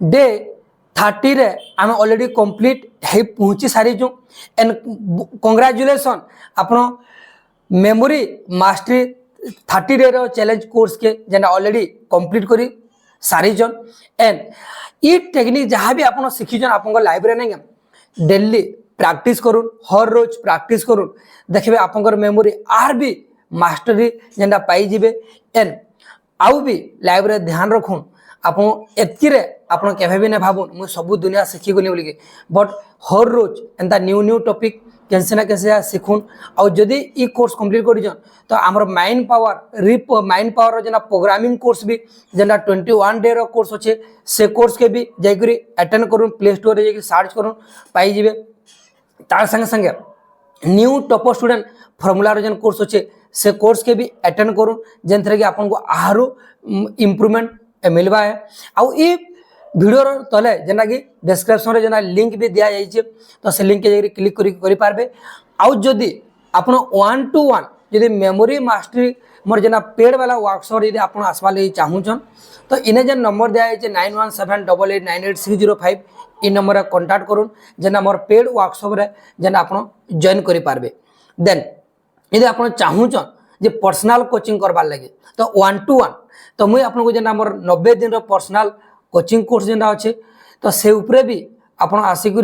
Day 30 रे आम already complete है पहुँची सारी एंड कंग्रेचुलेसन आपण मेमोरी मास्टरी 30 डे रो चैलेंज कोर्स के जेना ऑलरेडी कंप्लीट करी सारी एंड ई टेक्निक जहाँ भी आप शिखीजन आप लाइफ नहीं डेली प्रैक्टिस करूँ हर रोज प्रैक्टिस करूँ देखिए आप मेमोरी आर भी मास्टरी जेनटा पाइबे एंड आउ भी लाइफ रे ध्यान रखुन आप एतकी आप भी नहीं भावुन मुझे सब दुनिया शिखीगली बोलिकी बट हर रोज एंता न्यू न्यू टॉपिक कैसे ना कैसे शिखुन और जदि ई कोर्स कंप्लीट कर तो आमर माइंड पावर जेना प्रोग्रामिंग कोर्स भी जेना 21 डे रो कोर्स अच्छे से कोर्स के भी जाकर अटेंड करूँ प्ले स्टोर रे सर्च करूँ पाइबे तार संगे संगे न्यू टॉपर स्टूडेंट फॉर्मूला जेन कोर्स अच्छे से कोर्स के भी अटेंड करूँ जेन थरे कि आपको आहारू इम्प्रूवमेंट मिलवा है आउ ये वीडियो तले जेना कि डिस्क्रिप्शन रे जेना लिंक भी दिया जाइए तो से लिंक के क्लिक करि पारबे आउ जदि आपण 1-to-1 जदि मेमोरी मास्टरी मोर जेना पेड वाला वर्कशॉप यदि आपण आसवा ले चाहूछन तो इने जेन नंबर दिया जाइए 9178898605 इ नंबर कांटेक्ट करूँ जेना मोर पेड वर्कशॉप रे जेना आपण जॉइन करि पारबे देन यदि आपण चाहूछन जे पर्सनल कोचिंग करबार लगे तो 1-to-1 तो मुझे आपको जेना मोर 90 दिन रो पर्सनल कोचिंग कोर्स जेना अच्छे तो से उपरे भी आप आसिक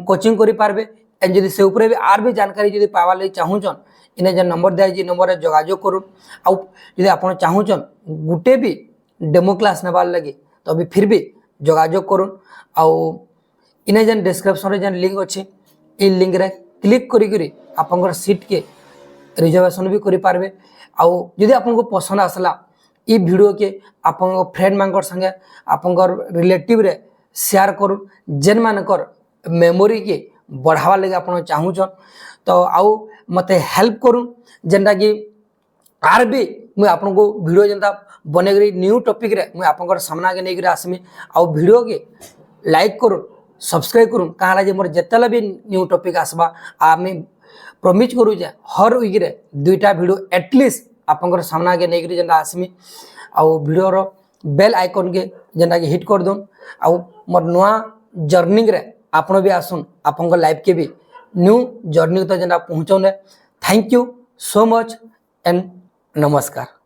कोचिंग करि पारबे एंड जदि से उपरे भी आर भी जानकारी जदि पावा लगे चाहूछन इने जे नंबर दिया जे नंबर जोगाजोग करूँ आउ जदि आप चाहूछन गुटे भी डेमो क्लास नेबार लगे तो अभी फिर भी जोगाजोग करूँ आउ इने जेन डिस्क्रिप्शन रे जेन लिंक अच्छे ये लिंक रे क्लिक करी आपंकर सीट के रिजर्वेशन भी करि पारबे आउ जदि आपको पसंद आसला ई वीडियो के आप फ्रेंड मानकर संगे आपंकर रिलेटिव रे शेयर करूँ जेन मानकर मेमोरी के बढ़ावा लगे आप चाहूछन तो आउ मते हेल्प करूँ जेनटा कि आर भी मुझे आपको वीडियो जेनता बनेगी न्यू टॉपिक रे मुझे आपंकर सामना के नहीं आसमी आउ वीडियो के लाइक करूँ सब्सक्राइब करूँ कहाँ जे मोर जितेला भी न्यू टॉपिक आसबा आम प्रमिज करूँ जे हर वीक रे 2टा वीडियो एटलिस्ट आपंकर सामना के नहीं जेनता आसमी आउ वीडियो रो बेल आइकन के जेनटा कि हिट कर दून आउ मोर नुआ जर्नी रे आपण भी आसुन आपंकर लाइफ के भी न्यू जर्नी तो जेनटा पहुँचौने thank you so much and नमस्कार।